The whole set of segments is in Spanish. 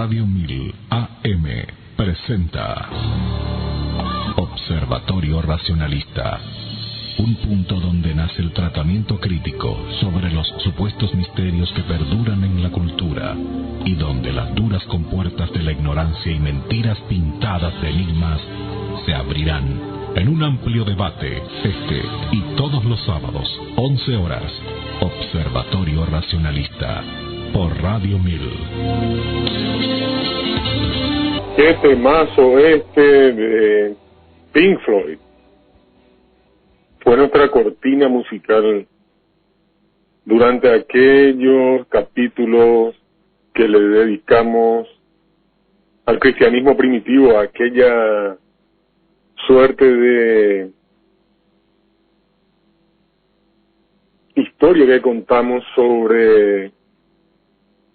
Radio 1000 AM presenta Observatorio Racionalista, un punto donde nace el tratamiento crítico sobre los supuestos misterios que perduran en la cultura y donde las duras compuertas de la ignorancia y mentiras pintadas de enigmas se abrirán en un amplio debate, este y todos los sábados, 11 horas, Observatorio Racionalista, por Radio 1000. ¿Qué temazo de Pink Floyd? Fue nuestra cortina musical durante aquellos capítulos que le dedicamos al cristianismo primitivo, a aquella suerte de historia que contamos sobre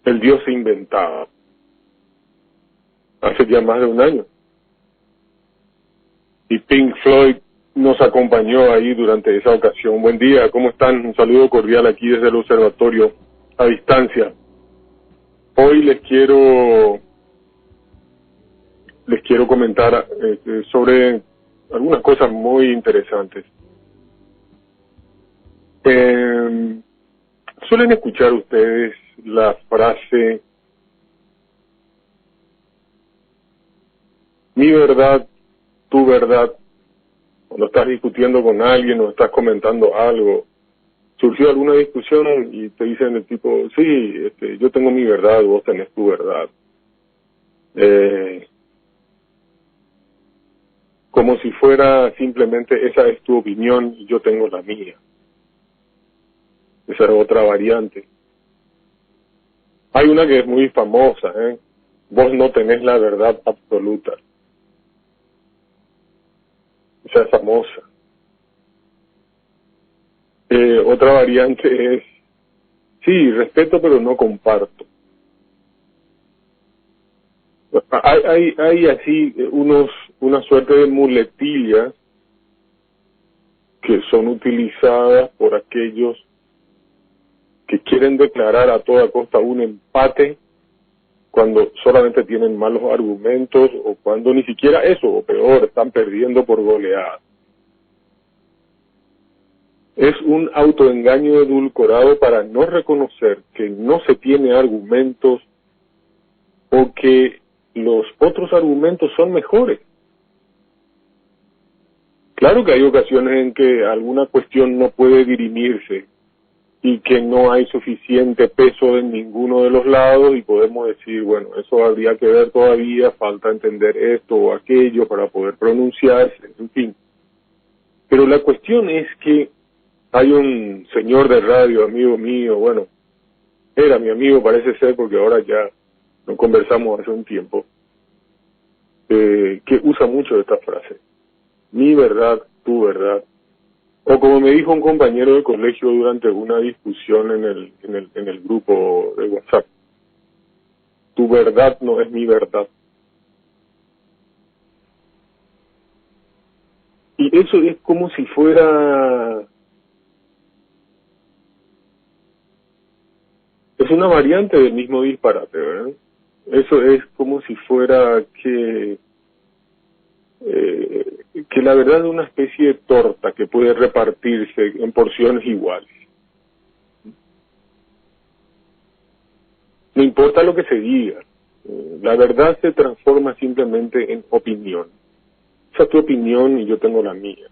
el Dios inventado hace ya más de un año. Y Pink Floyd nos acompañó ahí durante esa ocasión. Buen día, ¿cómo están? Un saludo cordial aquí desde el observatorio a distancia. Hoy les quiero comentar sobre algunas cosas muy interesantes. ¿Suelen escuchar ustedes la frase mi verdad, tu verdad? Cuando estás discutiendo con alguien o estás comentando algo, surgió alguna discusión y te dicen el tipo, sí, yo tengo mi verdad, vos tenés tu verdad. Como si fuera simplemente esa es tu opinión y yo tengo la mía. Esa es otra variante. Hay una que es muy famosa, vos no tenés la verdad absoluta. Esa es famosa. Otra variante es, sí, respeto pero no comparto. Hay así una suerte de muletillas que son utilizadas por aquellos que quieren declarar a toda costa un empate cuando solamente tienen malos argumentos o cuando ni siquiera eso, o peor, están perdiendo por goleada. Es un autoengaño edulcorado para no reconocer que no se tiene argumentos o que los otros argumentos son mejores. Claro que hay ocasiones en que alguna cuestión no puede dirimirse y que no hay suficiente peso en ninguno de los lados y podemos decir, bueno, eso habría que ver todavía, falta entender esto o aquello para poder pronunciarse, en fin. Pero la cuestión es que hay un señor de radio, amigo mío, bueno, era mi amigo parece ser porque ahora ya no conversamos hace un tiempo, que usa mucho esta frase, mi verdad, tu verdad. O como me dijo un compañero de colegio durante una discusión en el grupo de WhatsApp, tu verdad no es mi verdad. Y eso es como si fuera, es una variante del mismo disparate, ¿verdad? Eso es como si fuera que la verdad es una especie de torta que puede repartirse en porciones iguales. No importa lo que se diga, la verdad se transforma simplemente en opinión. Esa es tu opinión y yo tengo la mía.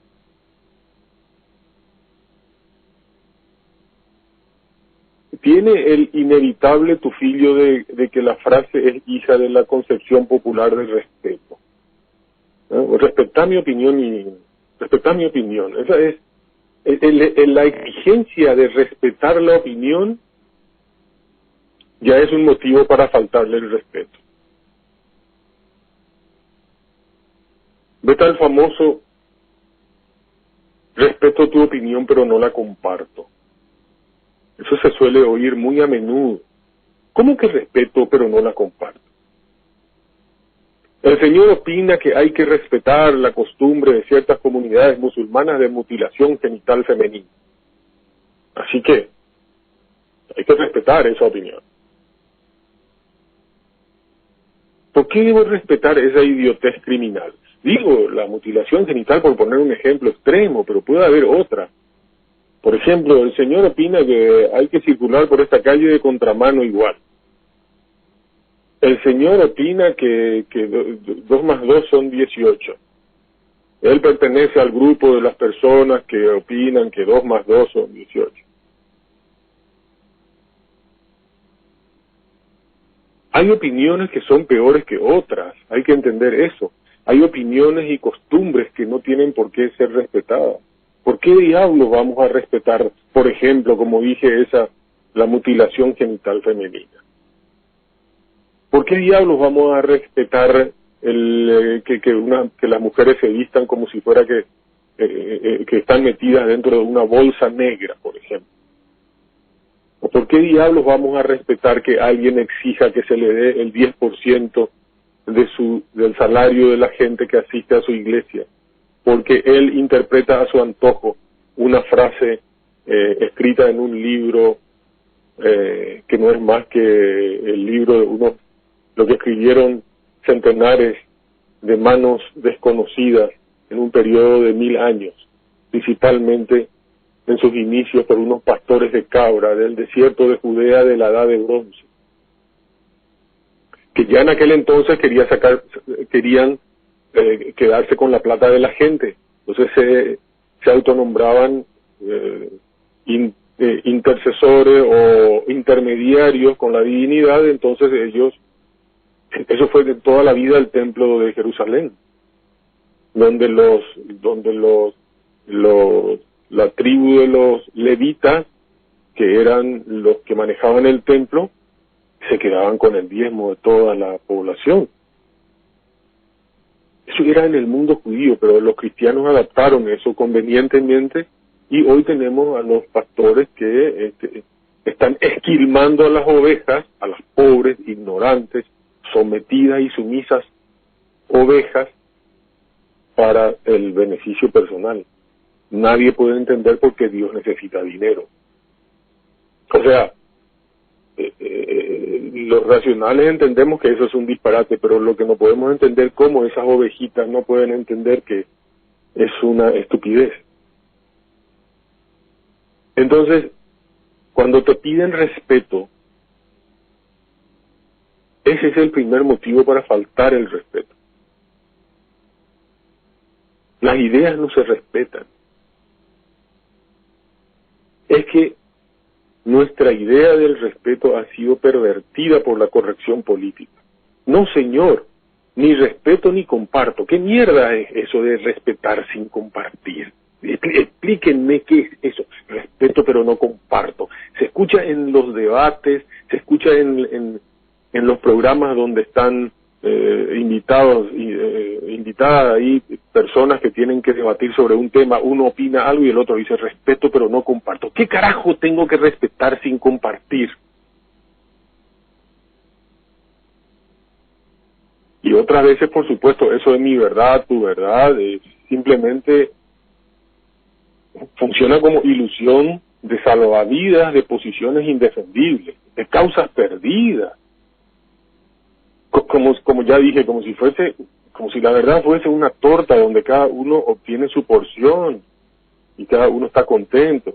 Tiene el inevitable tufillo de que la frase es hija de la concepción popular del respeto. Respetar mi opinión y respetar mi opinión. Esa es la exigencia de respetar la opinión ya es un motivo para faltarle el respeto. Vete al famoso respeto tu opinión pero no la comparto. Eso se suele oír muy a menudo. ¿Cómo que respeto pero no la comparto? El Señor opina que hay que respetar la costumbre de ciertas comunidades musulmanas de mutilación genital femenina. Así que hay que respetar esa opinión. ¿Por qué debo respetar esa idiotez criminal? Digo, la mutilación genital por poner un ejemplo extremo, pero puede haber otra. Por ejemplo, el señor opina que hay que circular por esta calle de contramano igual. El señor opina que 2 más 2 son 18. Él pertenece al grupo de las personas que opinan que 2 más 2 son 18. Hay opiniones que son peores que otras, hay que entender eso. Hay opiniones y costumbres que no tienen por qué ser respetadas. ¿Por qué diablos vamos a respetar, por ejemplo, como dije, la mutilación genital femenina? ¿Por qué diablos vamos a respetar que las mujeres se vistan como si fuera que están metidas dentro de una bolsa negra, por ejemplo? ¿O por qué diablos vamos a respetar que alguien exija que se le dé el 10% del salario de la gente que asiste a su iglesia? Porque él interpreta a su antojo una frase escrita en un libro que no es más que el libro de lo que escribieron centenares de manos desconocidas en un periodo de 1000 años, principalmente en sus inicios por unos pastores de cabra del desierto de Judea de la Edad de Bronce, que ya en aquel entonces querían quedarse con la plata de la gente. Entonces se autonombraban intercesores o intermediarios con la divinidad. Entonces eso fue de toda la vida el templo de Jerusalén, donde la tribu de los levitas, que eran los que manejaban el templo, se quedaban con el diezmo de toda la población. Eso era en el mundo judío, pero los cristianos adaptaron eso convenientemente y hoy tenemos a los pastores que están esquilmando a las ovejas, a las pobres, ignorantes, sometidas y sumisas ovejas para el beneficio personal. Nadie puede entender por qué Dios necesita dinero. O sea, los racionales entendemos que eso es un disparate, pero lo que no podemos entender cómo esas ovejitas no pueden entender que es una estupidez. Entonces, cuando te piden respeto, ese es el primer motivo para faltar el respeto. Las ideas no se respetan. Es que nuestra idea del respeto ha sido pervertida por la corrección política. No, señor, ni respeto ni comparto. ¿Qué mierda es eso de respetar sin compartir? Explíquenme qué es eso. Respeto pero no comparto. Se escucha en los debates, se escucha en los programas donde están invitadas ahí personas que tienen que debatir sobre un tema. Uno opina algo y el otro dice respeto pero no comparto. ¿Qué carajo tengo que respetar sin compartir? Y otras veces, por supuesto, eso es mi verdad, tu verdad, simplemente funciona como ilusión de salvavidas, de posiciones indefendibles, de causas perdidas. Como ya dije, como si la verdad fuese una torta donde cada uno obtiene su porción y cada uno está contento.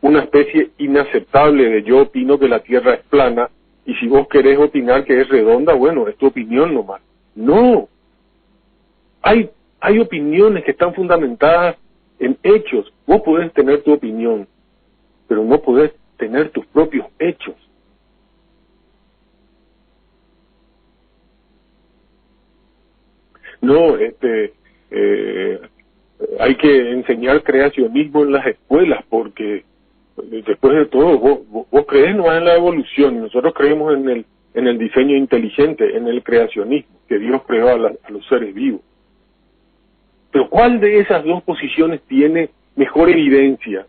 Una especie inaceptable de yo opino que la Tierra es plana y si vos querés opinar que es redonda, bueno, es tu opinión nomás. No. Hay opiniones que están fundamentadas en hechos. Vos podés tener tu opinión, pero no podés tener tus propios hechos. No, hay que enseñar creacionismo en las escuelas porque después de todo vos crees no en la evolución y nosotros creemos en el diseño inteligente, en el creacionismo, que Dios creó a los seres vivos. Pero ¿cuál de esas dos posiciones tiene mejor evidencia?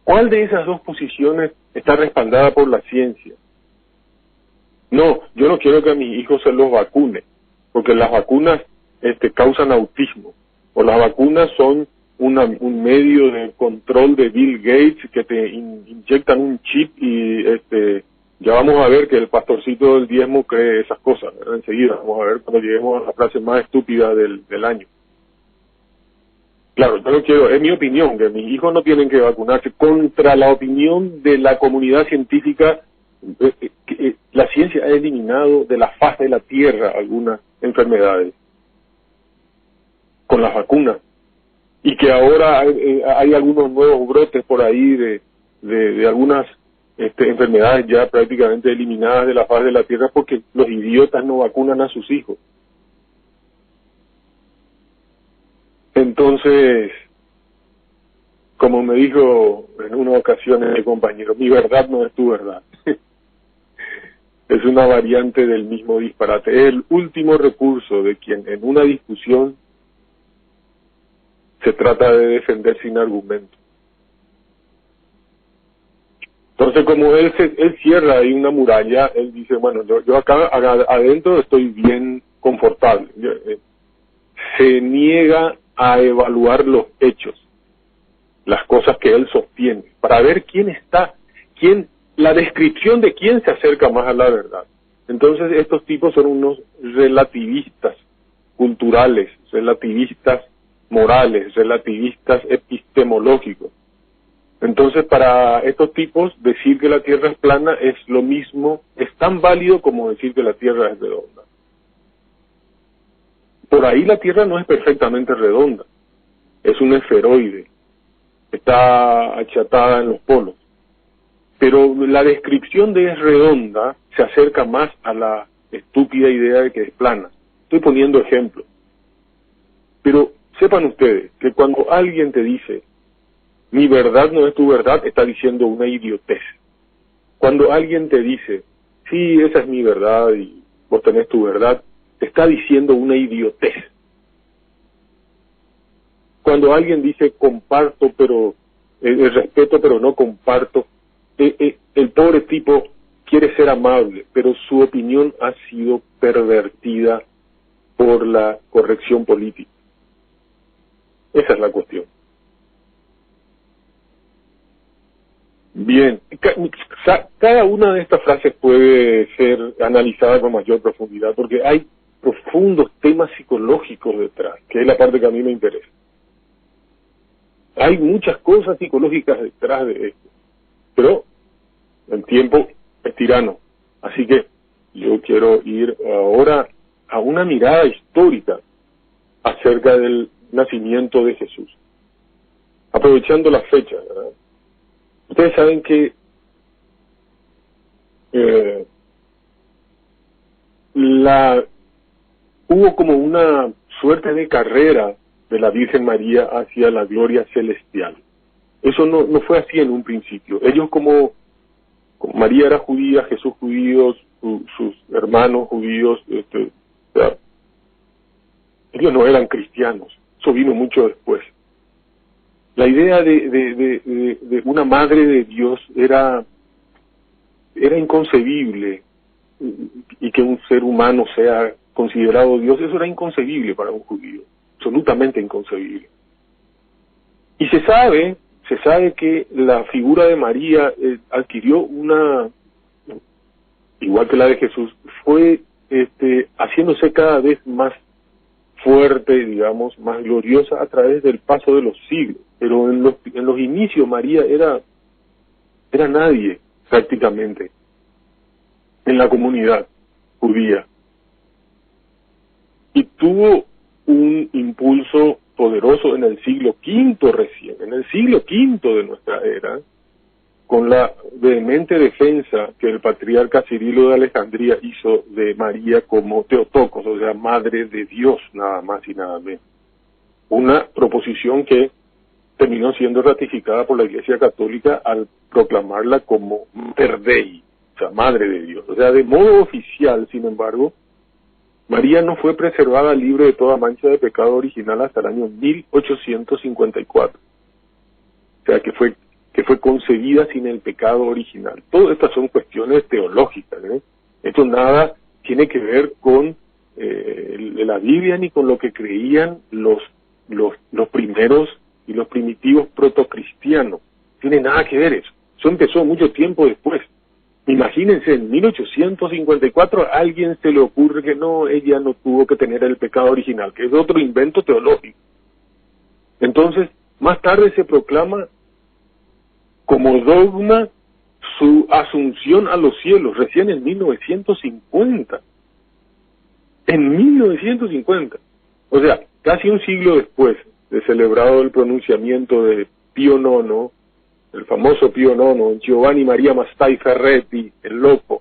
¿Cuál de esas dos posiciones está respaldada por la ciencia? No, yo no quiero que a mis hijos se los vacune, porque las vacunas causan autismo, o las vacunas son un medio de control de Bill Gates que te inyectan un chip y Ya vamos a ver que el pastorcito del diezmo cree esas cosas, ¿verdad? Enseguida vamos a ver cuando lleguemos a la frase más estúpida del año. Claro, yo no quiero, es mi opinión, que mis hijos no tienen que vacunarse contra la opinión de la comunidad científica. La ciencia ha eliminado de la faz de la tierra algunas enfermedades con las vacunas, y que ahora hay algunos nuevos brotes por ahí de algunas enfermedades ya prácticamente eliminadas de la faz de la tierra porque los idiotas no vacunan a sus hijos. Entonces, como me dijo en una ocasión el compañero, mi verdad no es tu verdad. Es una variante del mismo disparate. Es el último recurso de quien en una discusión se trata de defender sin argumento. Entonces, como él cierra ahí una muralla, él dice, bueno, yo acá adentro estoy bien confortable. Se niega a evaluar los hechos, las cosas que él sostiene, para ver la descripción de quién se acerca más a la verdad. Entonces, estos tipos son unos relativistas culturales, relativistas morales, relativistas epistemológicos. Entonces, para estos tipos, decir que la Tierra es plana es lo mismo, es tan válido como decir que la Tierra es redonda. Por ahí la Tierra no es perfectamente redonda, es un esferoide, está achatada en los polos. Pero la descripción de es redonda se acerca más a la estúpida idea de que es plana. Estoy poniendo ejemplos. Pero sepan ustedes que cuando alguien te dice, mi verdad no es tu verdad, está diciendo una idiotez. Cuando alguien te dice, sí, esa es mi verdad y vos tenés tu verdad, te está diciendo una idiotez. Cuando alguien dice, comparto, pero respeto, pero no comparto, el pobre tipo quiere ser amable, pero su opinión ha sido pervertida por la corrección política. Esa es la cuestión. Bien, cada una de estas frases puede ser analizada con mayor profundidad, porque hay profundos temas psicológicos detrás, que es la parte que a mí me interesa. Hay muchas cosas psicológicas detrás de esto, pero el tiempo es tirano. Así que yo quiero ir ahora a una mirada histórica acerca del nacimiento de Jesús, aprovechando la fecha, ¿verdad? Ustedes saben que hubo como una suerte de carrera de la Virgen María hacia la gloria celestial. Eso no fue así en un principio. Ellos como María era judía, Jesús judío, sus hermanos judíos, ellos no eran cristianos. Eso vino mucho después. La idea de una madre de Dios era inconcebible, y que un ser humano sea considerado Dios, eso era inconcebible para un judío, absolutamente inconcebible. Y se sabe que la figura de María adquirió igual que la de Jesús, fue haciéndose cada vez más fuerte, digamos, más gloriosa a través del paso de los siglos. Pero en los inicios María era nadie, prácticamente, en la comunidad judía. Y tuvo un impulso poderoso en el siglo V recién, en el siglo V de nuestra era, con la vehemente defensa que el patriarca Cirilo de Alejandría hizo de María como Teotocos, o sea, Madre de Dios, nada más y nada menos. Una proposición que terminó siendo ratificada por la Iglesia Católica al proclamarla como Mater Dei, o sea, Madre de Dios. O sea, de modo oficial, sin embargo, María no fue preservada libre de toda mancha de pecado original hasta el año 1854. O sea, que fue concebida sin el pecado original. Todas estas son cuestiones teológicas, ¿eh? Esto nada tiene que ver con la Biblia ni con lo que creían los primeros y los primitivos protocristianos. Tiene nada que ver eso. Eso empezó mucho tiempo después. Imagínense, en 1854 a alguien se le ocurre que no, ella no tuvo que tener el pecado original, que es otro invento teológico. Entonces, más tarde se proclama como dogma su asunción a los cielos, recién en 1950. En 1950. O sea, casi un siglo después de celebrado el pronunciamiento de Pío IX, el famoso Pío IX, Giovanni Maria Mastai Ferretti, el loco,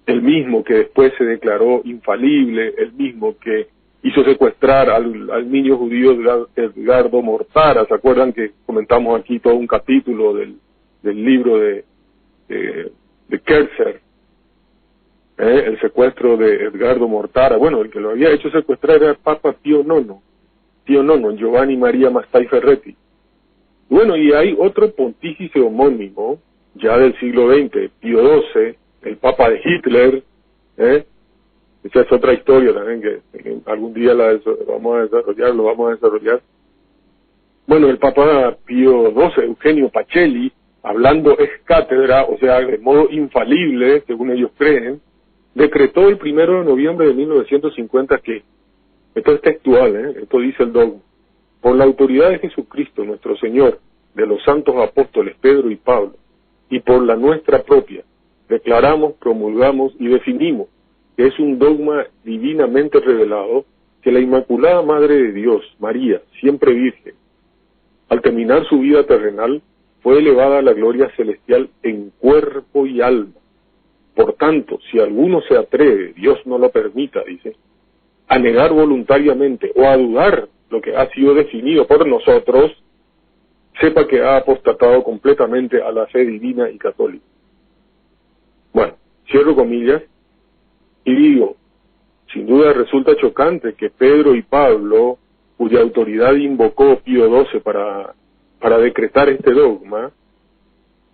el mismo que después se declaró infalible, el mismo que hizo secuestrar al niño judío Edgardo Mortara. ¿Se acuerdan que comentamos aquí todo un capítulo del libro de Kerzer? El secuestro de Edgardo Mortara. Bueno, el que lo había hecho secuestrar era el Papa Pío IX, Giovanni Maria Mastai Ferretti. Bueno, y hay otro pontífice homónimo, ya del siglo XX, Pío XII, el Papa de Hitler. Esa es otra historia también que algún día lo vamos a desarrollar. Bueno, el Papa Pío XII, Eugenio Pacelli, hablando ex cátedra, o sea, de modo infalible, según ellos creen, decretó el 1 de noviembre de 1950 que, esto es textual, esto dice el dogma: por la autoridad de Jesucristo nuestro Señor, de los santos apóstoles Pedro y Pablo, y por la nuestra propia, declaramos, promulgamos y definimos que es un dogma divinamente revelado que la Inmaculada Madre de Dios, María, siempre Virgen, al terminar su vida terrenal, fue elevada a la gloria celestial en cuerpo y alma. Por tanto, si alguno se atreve, Dios no lo permita, dice, a negar voluntariamente o a dudar lo que ha sido definido por nosotros, sepa que ha apostatado completamente a la fe divina y católica. Bueno, cierro comillas y digo, sin duda resulta chocante que Pedro y Pablo, cuya autoridad invocó Pío XII para decretar este dogma,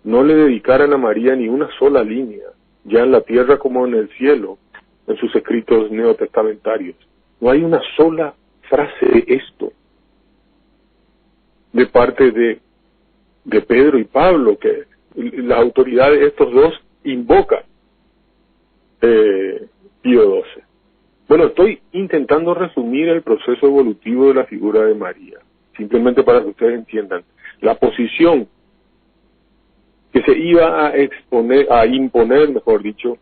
no le dedicaran a María ni una sola línea, ya en la tierra como en el cielo, en sus escritos neotestamentarios. No hay una sola frase de esto de parte de Pedro y Pablo, que la autoridad de estos dos invoca Pío XII. Bueno, estoy intentando resumir el proceso evolutivo de la figura de María, simplemente para que ustedes entiendan. La posición que se iba a imponer, mejor dicho,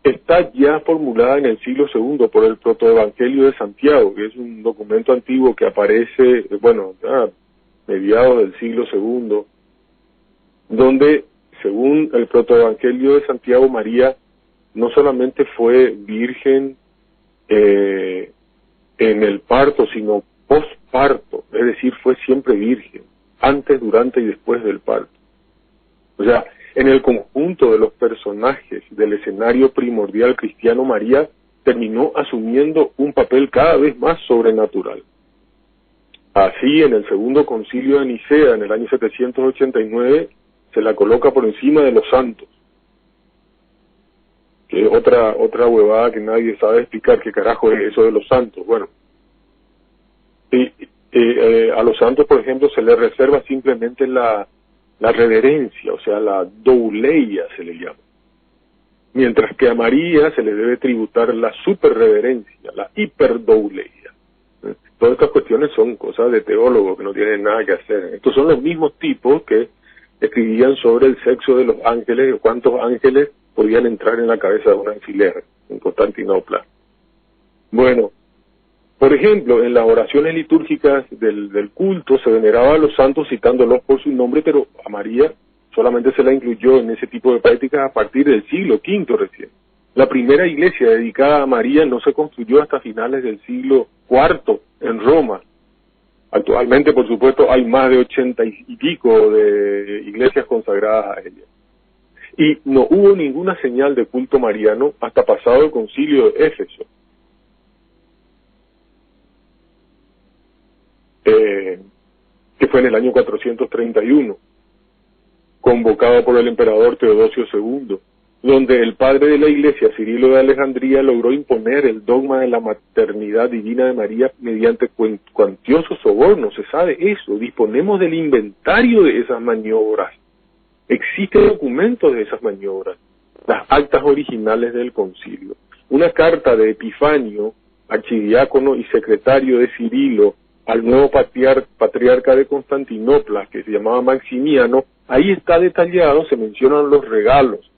está ya formulada en el siglo II por el Protoevangelio de Santiago, que es un documento antiguo que aparece, bueno, a mediados del siglo II, donde, según el Protoevangelio de Santiago, María no solamente fue virgen en el parto, sino posparto, es decir, fue siempre virgen, antes, durante y después del parto. O sea, en el conjunto de los personajes del escenario primordial cristiano, María terminó asumiendo un papel cada vez más sobrenatural. Así, en el segundo concilio de Nicea, en el año 789, se la coloca por encima de los santos. Que es otra huevada que nadie sabe explicar qué carajo es eso de los santos. Bueno, a los santos, por ejemplo, se les reserva simplemente la reverencia, o sea, la douleia se le llama. Mientras que a María se le debe tributar la superreverencia, la hiperdouleia. Todas estas cuestiones son cosas de teólogos que no tienen nada que hacer. Estos son los mismos tipos que escribían sobre el sexo de los ángeles y cuántos ángeles podían entrar en la cabeza de un alfiler en Constantinopla. Bueno, por ejemplo, en las oraciones litúrgicas del culto se veneraba a los santos citándolos por su nombre, pero a María solamente se la incluyó en ese tipo de prácticas a partir del siglo V recién. La primera iglesia dedicada a María no se construyó hasta finales del siglo IV en Roma. Actualmente, por supuesto, hay más de 80 y pico de iglesias consagradas a ella. Y no hubo ninguna señal de culto mariano hasta pasado el concilio de Éfeso. Que fue en el año 431, convocado por el emperador Teodosio II, donde el padre de la iglesia, Cirilo de Alejandría, logró imponer el dogma de la maternidad divina de María mediante cuantiosos sobornos. Se sabe eso, disponemos del inventario de esas maniobras. Existen documentos de esas maniobras, las actas originales del concilio. Una carta de Epifanio, archidiácono y secretario de Cirilo, al nuevo patriarca de Constantinopla, que se llamaba Maximiano, ahí está detallado, se mencionan los regalos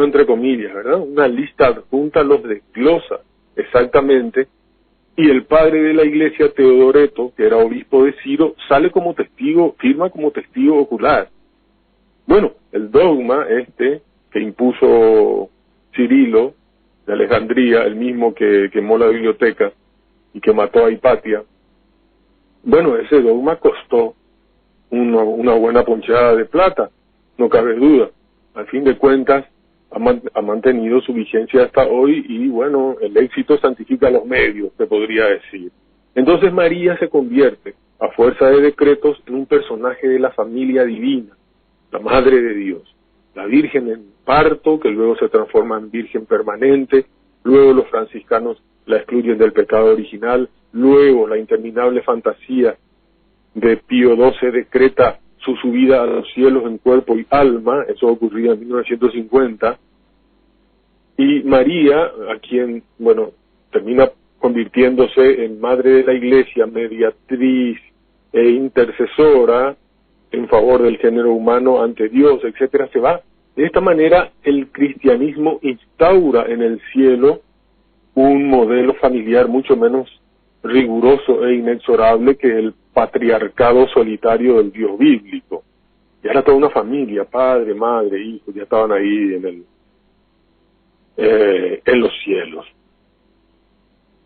entre comillas, ¿verdad? Una lista adjunta los desglosa exactamente, y el padre de la iglesia, Teodoreto, que era obispo de Ciro, sale como testigo, firma como testigo ocular. Bueno, el dogma que impuso Cirilo de Alejandría, el mismo que quemó la biblioteca y que mató a Hipatia, bueno, ese dogma costó una buena ponchada de plata, no cabe duda. Al fin de cuentas, ha mantenido su vigencia hasta hoy y, bueno, el éxito santifica los medios, se podría decir. Entonces María se convierte, a fuerza de decretos, en un personaje de la familia divina, la Madre de Dios, la Virgen en parto, que luego se transforma en Virgen permanente, luego los franciscanos la excluyen del pecado original, luego la interminable fantasía de Pío XII decreta su subida a los cielos en cuerpo y alma, eso ocurría en 1950, y María, a quien, bueno, termina convirtiéndose en madre de la Iglesia, mediatriz e intercesora en favor del género humano ante Dios, etcétera, se va. De esta manera, el cristianismo instaura en el cielo un modelo familiar mucho menos riguroso e inexorable que el patriarcado solitario del Dios bíblico. Ya era toda una familia, padre, madre, hijos, ya estaban ahí en los cielos.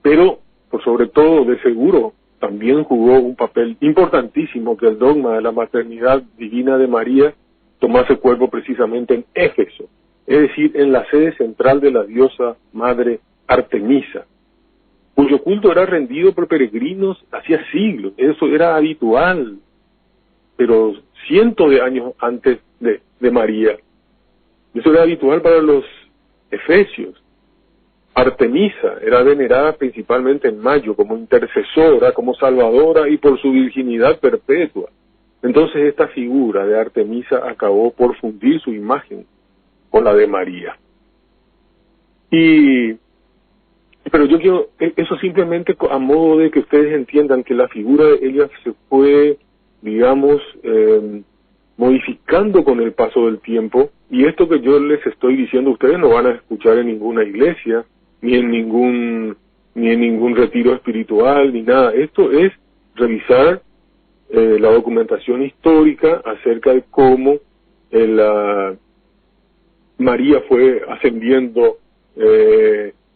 Pero, por sobre todo, de seguro, también jugó un papel importantísimo que el dogma de la maternidad divina de María tomase cuerpo precisamente en Éfeso, es decir, en la sede central de la diosa madre Artemisa, cuyo culto era rendido por peregrinos hacía siglos. Eso era habitual, pero cientos de años antes de María. Eso era habitual para los efesios. Artemisa era venerada principalmente en mayo como intercesora, como salvadora y por su virginidad perpetua. Entonces esta figura de Artemisa acabó por fundir su imagen con la de María. Pero yo quiero, eso simplemente a modo de que ustedes entiendan que la figura de ella se fue, digamos, modificando con el paso del tiempo, y esto que yo les estoy diciendo ustedes no van a escuchar en ninguna iglesia, ni en ningún retiro espiritual, ni nada. Esto es revisar la documentación histórica acerca de cómo María fue ascendiendo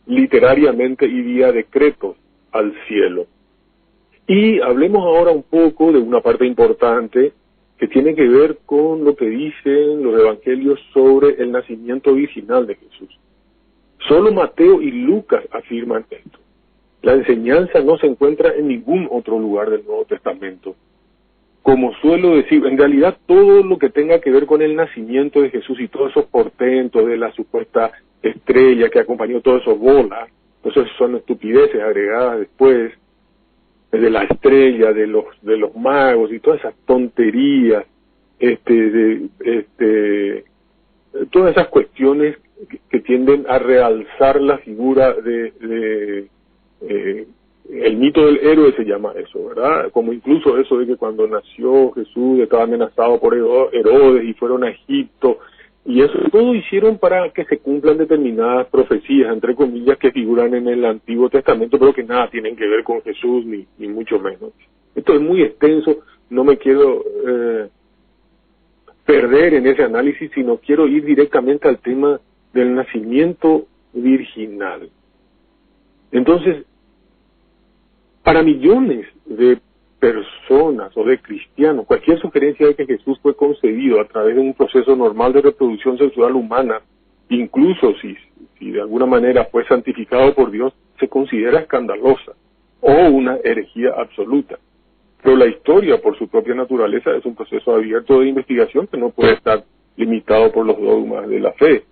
literariamente y vía decretos al cielo. Y hablemos ahora un poco de una parte importante que tiene que ver con lo que dicen los evangelios sobre el nacimiento virginal de Jesús. Solo Mateo y Lucas afirman esto. La enseñanza no se encuentra en ningún otro lugar del Nuevo Testamento. Como suelo decir, en realidad todo lo que tenga que ver con el nacimiento de Jesús y todos esos portentos de la supuesta estrella que acompañó todo eso, bolas, pues eso son estupideces agregadas después, de la estrella, de los magos y todas esas tonterías, todas esas cuestiones que tienden a realzar la figura el mito del héroe se llama eso, ¿verdad? Como incluso eso de que cuando nació Jesús estaba amenazado por Herodes y fueron a Egipto, y eso todo hicieron para que se cumplan determinadas profecías, entre comillas, que figuran en el Antiguo Testamento, pero que nada tienen que ver con Jesús, ni mucho menos. Esto es muy extenso, no me quiero perder en ese análisis, sino quiero ir directamente al tema del nacimiento virginal. Entonces, para millones de personas o de cristianos, cualquier sugerencia de que Jesús fue concebido a través de un proceso normal de reproducción sexual humana, incluso si de alguna manera fue santificado por Dios, se considera escandalosa o una herejía absoluta. Pero la historia, por su propia naturaleza, es un proceso abierto de investigación que no puede estar limitado por los dogmas de la fe.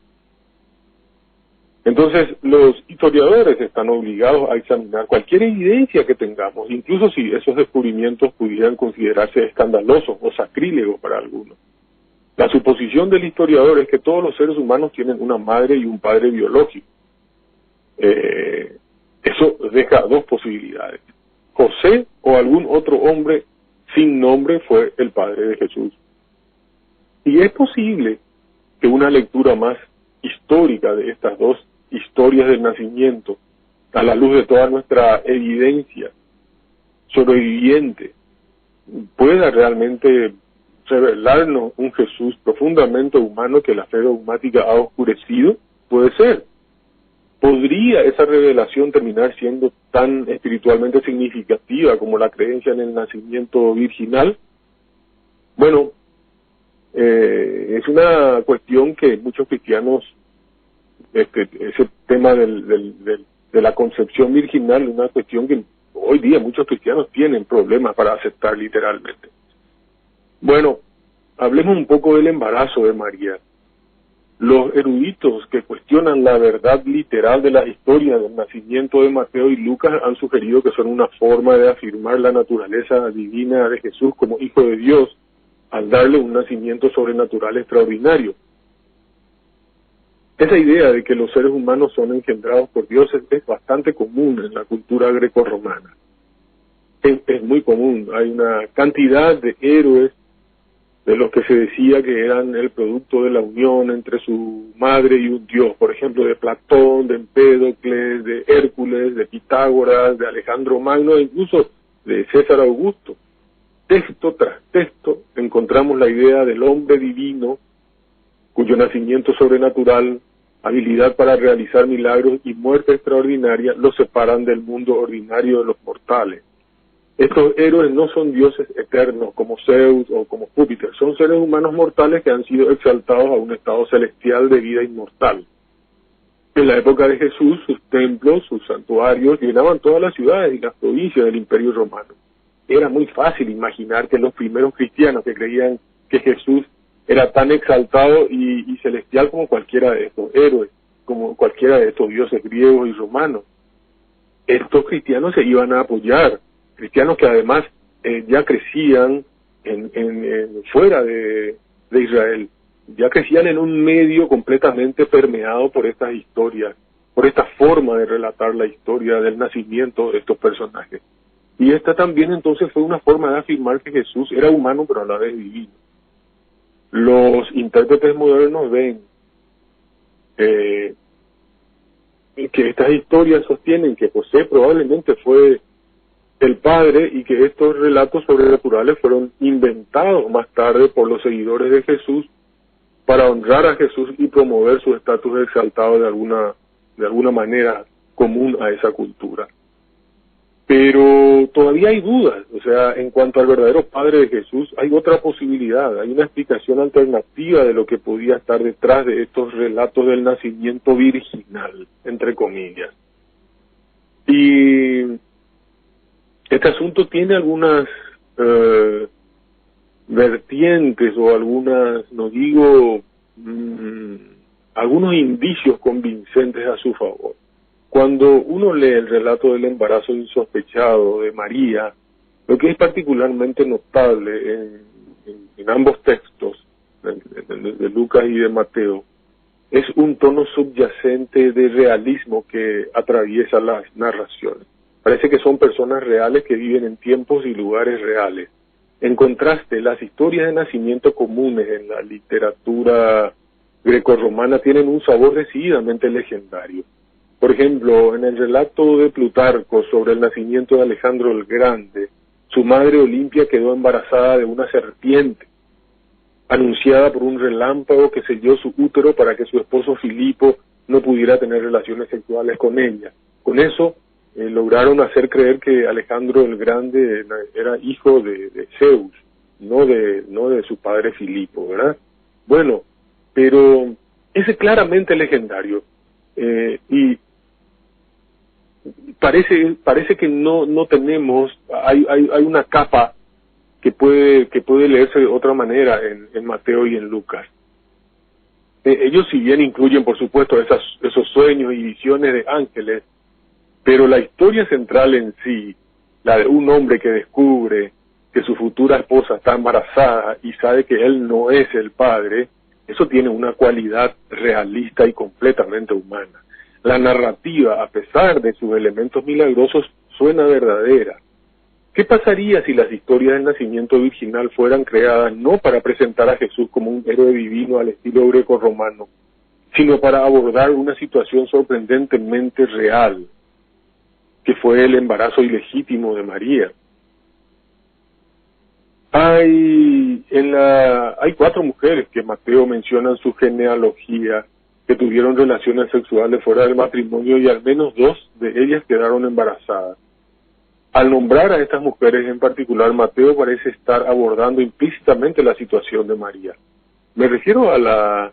Entonces, los historiadores están obligados a examinar cualquier evidencia que tengamos, incluso si esos descubrimientos pudieran considerarse escandalosos o sacrílegos para algunos. La suposición del historiador es que todos los seres humanos tienen una madre y un padre biológico. Eso deja dos posibilidades. José o algún otro hombre sin nombre fue el padre de Jesús. Y es posible que una lectura más histórica de estas dos historias del nacimiento, a la luz de toda nuestra evidencia sobreviviente, pueda realmente revelarnos un Jesús profundamente humano que la fe dogmática ha oscurecido. Puede ser. ¿Podría esa revelación terminar siendo tan espiritualmente significativa como la creencia en el nacimiento virginal? Bueno, es una cuestión que muchos cristianos, ese tema de la concepción virginal, es una cuestión que hoy día muchos cristianos tienen problemas para aceptar literalmente. Bueno, hablemos un poco del embarazo de María. Los eruditos que cuestionan la verdad literal de la historia del nacimiento de Mateo y Lucas han sugerido que son una forma de afirmar la naturaleza divina de Jesús como Hijo de Dios al darle un nacimiento sobrenatural extraordinario. Esa idea de que los seres humanos son engendrados por Dios es bastante común en la cultura grecorromana. Es muy común. Hay una cantidad de héroes de los que se decía que eran el producto de la unión entre su madre y un dios, por ejemplo, de Platón, de Empédocles, de Hércules, de Pitágoras, de Alejandro Magno e incluso de César Augusto. Texto tras texto encontramos la idea del hombre divino, cuyo nacimiento sobrenatural, habilidad para realizar milagros y muerte extraordinaria lo separan del mundo ordinario de los mortales. Estos héroes no son dioses eternos como Zeus o como Júpiter, son seres humanos mortales que han sido exaltados a un estado celestial de vida inmortal. En la época de Jesús, sus templos, sus santuarios llenaban todas las ciudades y las provincias del Imperio Romano. Era muy fácil imaginar que los primeros cristianos que creían que Jesús era tan exaltado y celestial como cualquiera de estos héroes, como cualquiera de estos dioses griegos y romanos, estos cristianos se iban a apoyar. Cristianos que además ya crecían fuera de Israel, ya crecían en un medio completamente permeado por estas historias, por esta forma de relatar la historia del nacimiento de estos personajes. Y esta también entonces fue una forma de afirmar que Jesús era humano pero a la vez divino. Los intérpretes modernos ven que estas historias sostienen que José probablemente fue el padre y que estos relatos sobrenaturales fueron inventados más tarde por los seguidores de Jesús para honrar a Jesús y promover su estatus exaltado de alguna manera común a esa cultura. Pero todavía hay dudas, o sea, en cuanto al verdadero padre de Jesús, hay otra posibilidad, hay una explicación alternativa de lo que podía estar detrás de estos relatos del nacimiento virginal, entre comillas. Y este asunto tiene algunas vertientes o algunas, no digo, algunos indicios convincentes a su favor. Cuando uno lee el relato del embarazo insospechado de María, lo que es particularmente notable en ambos textos, de Lucas y de Mateo, es un tono subyacente de realismo que atraviesa las narraciones. Parece que son personas reales que viven en tiempos y lugares reales. En contraste, las historias de nacimiento comunes en la literatura grecorromana tienen un sabor decididamente legendario. Por ejemplo, en el relato de Plutarco sobre el nacimiento de Alejandro el Grande, su madre Olimpia quedó embarazada de una serpiente, anunciada por un relámpago que selló su útero para que su esposo Filipo no pudiera tener relaciones sexuales con ella. Con eso lograron hacer creer que Alejandro el Grande era hijo de Zeus, no de su padre Filipo, ¿verdad? Bueno, pero ese es claramente legendario, y parece que no tenemos, hay una capa que puede leerse de otra manera en Mateo y en Lucas. Ellos si bien incluyen, por supuesto, esos sueños y visiones de ángeles, pero la historia central en sí, la de un hombre que descubre que su futura esposa está embarazada y sabe que él no es el padre, eso tiene una cualidad realista y completamente humana. La narrativa, a pesar de sus elementos milagrosos, suena verdadera. ¿Qué pasaría si las historias del nacimiento virginal fueran creadas no para presentar a Jesús como un héroe divino al estilo greco-romano, sino para abordar una situación sorprendentemente real, que fue el embarazo ilegítimo de María? Hay 4 mujeres que Mateo menciona en su genealogía que tuvieron relaciones sexuales fuera del matrimonio y al menos 2 de ellas quedaron embarazadas. Al nombrar a estas mujeres en particular, Mateo parece estar abordando implícitamente la situación de María. Me refiero a la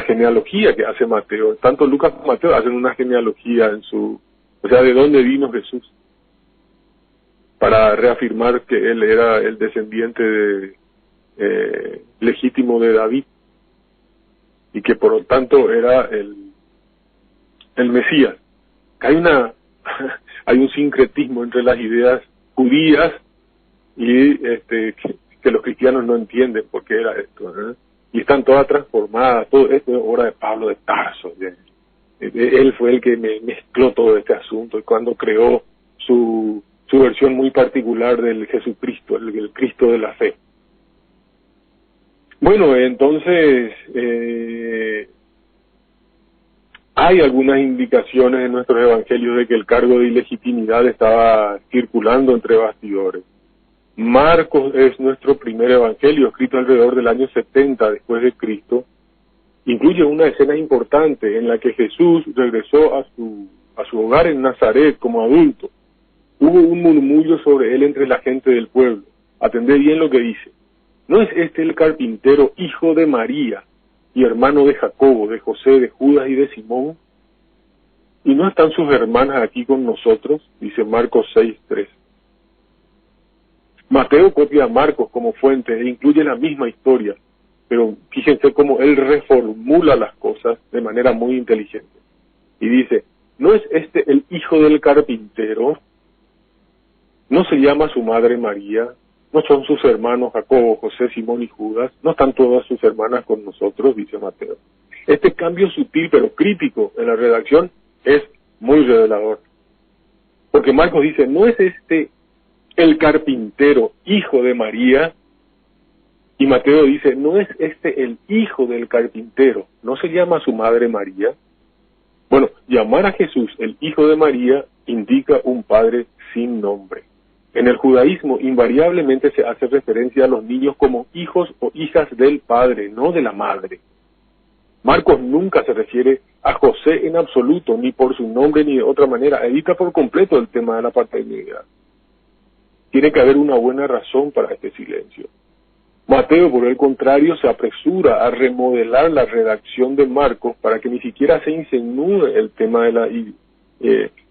genealogía que hace Mateo. Tanto Lucas como Mateo hacen una genealogía de dónde vino Jesús, para reafirmar que él era el descendiente legítimo de David y que por lo tanto era el Mesías. Hay un sincretismo entre las ideas judías y que los cristianos no entienden por qué era esto, ¿eh? Y están todas transformadas. Todo esto es obra de Pablo de Tarso. Él fue el que mezcló todo este asunto y cuando creó su versión muy particular del Jesucristo, el Cristo de la fe. Bueno, entonces hay algunas indicaciones en nuestros evangelios de que el cargo de ilegitimidad estaba circulando entre bastidores. Marcos es nuestro primer evangelio, escrito alrededor del año 70 después de Cristo. Incluye una escena importante en la que Jesús regresó a su hogar en Nazaret como adulto. Hubo un murmullo sobre él entre la gente del pueblo. Atendé bien lo que dice. ¿No es este el carpintero, hijo de María, y hermano de Jacobo, de José, de Judas y de Simón? ¿Y no están sus hermanas aquí con nosotros? Dice Marcos 6:3. Mateo copia a Marcos como fuente e incluye la misma historia, pero fíjense cómo él reformula las cosas de manera muy inteligente. Y dice, ¿no es este el hijo del carpintero? ¿No se llama su madre María? ¿No son sus hermanos Jacobo, José, Simón y Judas? ¿No están todas sus hermanas con nosotros? Dice Mateo. Este cambio sutil pero crítico en la redacción es muy revelador. Porque Marcos dice, ¿no es este el carpintero, hijo de María? Y Mateo dice, ¿no es este el hijo del carpintero? ¿No se llama su madre María? Bueno, llamar a Jesús el hijo de María indica un padre sin nombre. En el judaísmo invariablemente se hace referencia a los niños como hijos o hijas del padre, no de la madre. Marcos nunca se refiere a José en absoluto, ni por su nombre ni de otra manera. Evita por completo el tema de la paternidad. Tiene que haber una buena razón para este silencio. Mateo, por el contrario, se apresura a remodelar la redacción de Marcos para que ni siquiera se insinúe el tema de la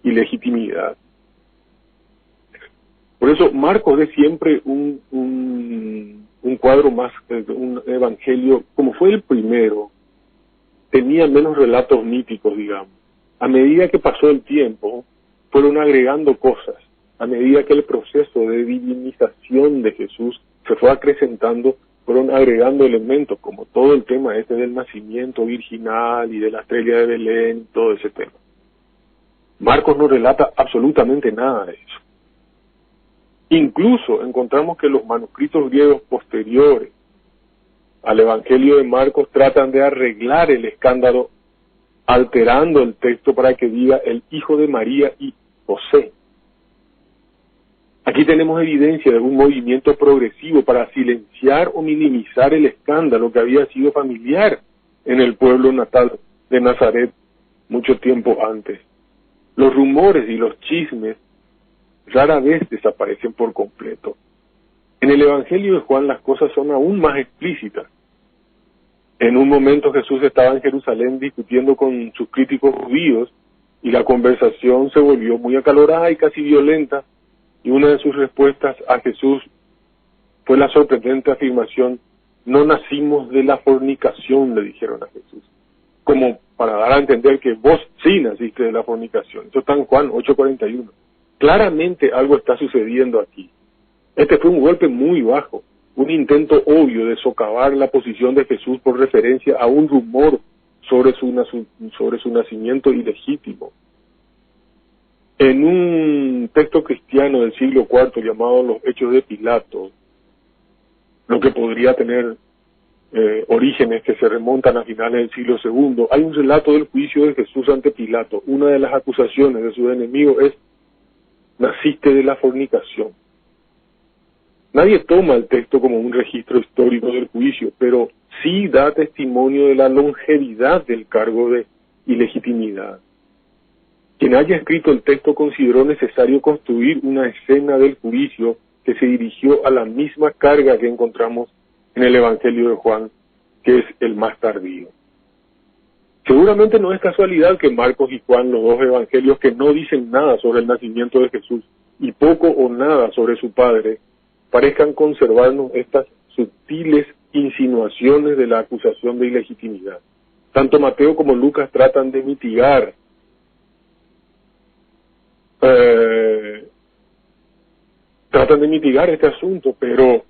ilegitimidad. Por eso Marcos es siempre un cuadro más, un evangelio, como fue el primero, tenía menos relatos míticos, digamos. A medida que pasó el tiempo, fueron agregando cosas. A medida que el proceso de divinización de Jesús se fue acrecentando, fueron agregando elementos, como todo el tema del nacimiento virginal y de la estrella de Belén, y todo ese tema. Marcos no relata absolutamente nada de eso. Incluso encontramos que los manuscritos griegos posteriores al Evangelio de Marcos tratan de arreglar el escándalo alterando el texto para que diga el hijo de María y José. Aquí tenemos evidencia de un movimiento progresivo para silenciar o minimizar el escándalo que había sido familiar en el pueblo natal de Nazaret mucho tiempo antes. Los rumores y los chismes rara vez desaparecen por completo. En el Evangelio de Juan las cosas son aún más explícitas. En un momento Jesús estaba en Jerusalén discutiendo con sus críticos judíos y la conversación se volvió muy acalorada y casi violenta, y una de sus respuestas a Jesús fue la sorprendente afirmación, no nacimos de la fornicación, le dijeron a Jesús, como para dar a entender que vos sí naciste de la fornicación. Eso está en Juan 8:41. Claramente algo está sucediendo aquí. Este fue un golpe muy bajo, un intento obvio de socavar la posición de Jesús por referencia a un rumor sobre su nacimiento ilegítimo. En un texto cristiano del siglo IV llamado Los Hechos de Pilato, lo que podría tener orígenes que se remontan a finales del siglo II, hay un relato del juicio de Jesús ante Pilato. Una de las acusaciones de su enemigo es: naciste de la fornicación. Nadie toma el texto como un registro histórico del juicio, pero sí da testimonio de la longevidad del cargo de ilegitimidad. Quien haya escrito el texto consideró necesario construir una escena del juicio que se dirigió a la misma carga que encontramos en el Evangelio de Juan, que es el más tardío. Seguramente no es casualidad que Marcos y Juan, los dos evangelios que no dicen nada sobre el nacimiento de Jesús y poco o nada sobre su padre, parezcan conservarnos estas sutiles insinuaciones de la acusación de ilegitimidad. Tanto Mateo como Lucas tratan de mitigar este asunto, pero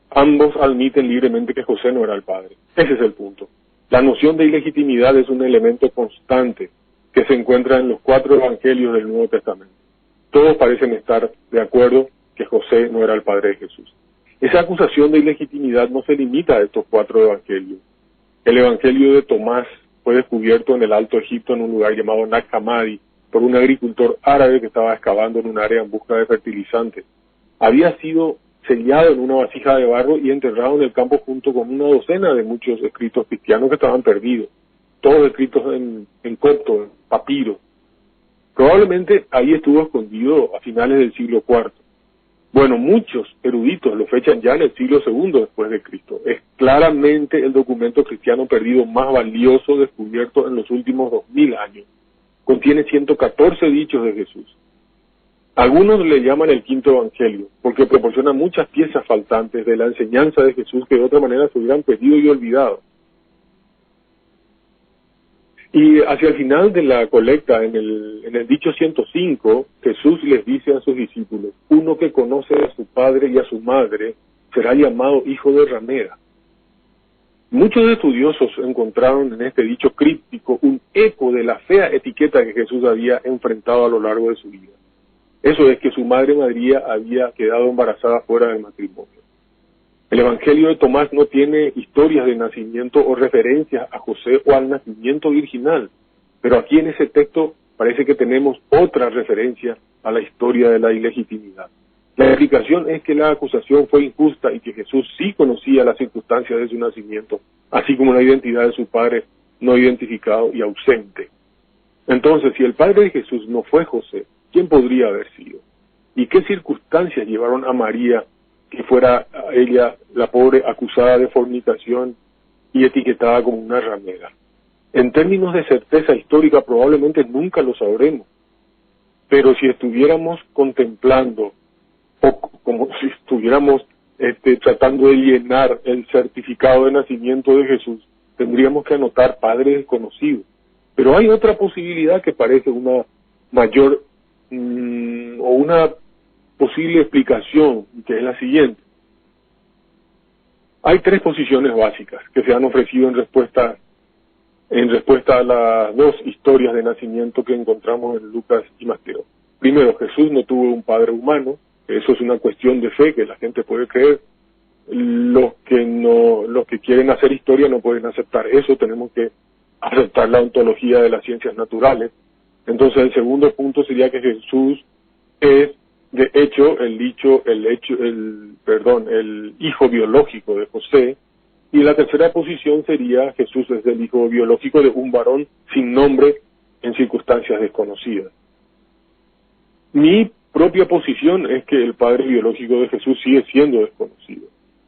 ambos admiten libremente que José no era el padre. Ese es el punto. La noción de ilegitimidad es un elemento constante que se encuentra en los 4 evangelios del Nuevo Testamento. Todos parecen estar de acuerdo que José no era el padre de Jesús. Esa acusación de ilegitimidad no se limita a estos 4 evangelios. El evangelio de Tomás fue descubierto en el Alto Egipto en un lugar llamado Nag Hammadi por un agricultor árabe que estaba excavando en un área en busca de fertilizantes. Había sido sellado en una vasija de barro y enterrado en el campo junto con una docena de muchos escritos cristianos que estaban perdidos, todos escritos en copto, en papiro. Probablemente ahí estuvo escondido a finales del siglo IV. Bueno, muchos eruditos lo fechan ya en el siglo II después de Cristo. Es claramente el documento cristiano perdido más valioso descubierto en los últimos 2000 años. Contiene 114 dichos de Jesús. Algunos le llaman el quinto evangelio, porque proporciona muchas piezas faltantes de la enseñanza de Jesús que de otra manera se hubieran perdido y olvidado. Y hacia el final de la colecta, en el dicho 105, Jesús les dice a sus discípulos: uno que conoce a su padre y a su madre será llamado hijo de ramera. Muchos estudiosos encontraron en este dicho críptico un eco de la fea etiqueta que Jesús había enfrentado a lo largo de su vida. Eso es que su madre María había quedado embarazada fuera del matrimonio. El Evangelio de Tomás no tiene historias de nacimiento o referencias a José o al nacimiento virginal, pero aquí en ese texto parece que tenemos otra referencia a la historia de la ilegitimidad. La explicación es que la acusación fue injusta y que Jesús sí conocía las circunstancias de su nacimiento, así como la identidad de su padre no identificado y ausente. Entonces, si el padre de Jesús no fue José, ¿quién podría haber sido? ¿Y qué circunstancias llevaron a María, que fuera ella la pobre acusada de fornicación y etiquetada como una ramera? En términos de certeza histórica probablemente nunca lo sabremos, pero si estuviéramos contemplando, o como si estuviéramos tratando de llenar el certificado de nacimiento de Jesús, tendríamos que anotar padre desconocido. Pero hay otra posibilidad que parece una mayor o una posible explicación, que es la siguiente. Hay 3 posiciones básicas que se han ofrecido en respuesta a las 2 historias de nacimiento que encontramos en Lucas y Mateo. Primero, Jesús no tuvo un padre humano. Eso es una cuestión de fe que la gente puede creer. Los que quieren hacer historia no pueden aceptar eso. Tenemos que aceptar la ontología de las ciencias naturales. Entonces el segundo punto sería que Jesús es de hecho el hijo biológico de José, y la tercera posición sería Jesús es el hijo biológico de un varón sin nombre en circunstancias desconocidas. Mi propia posición es que el padre biológico de Jesús sigue siendo desconocido,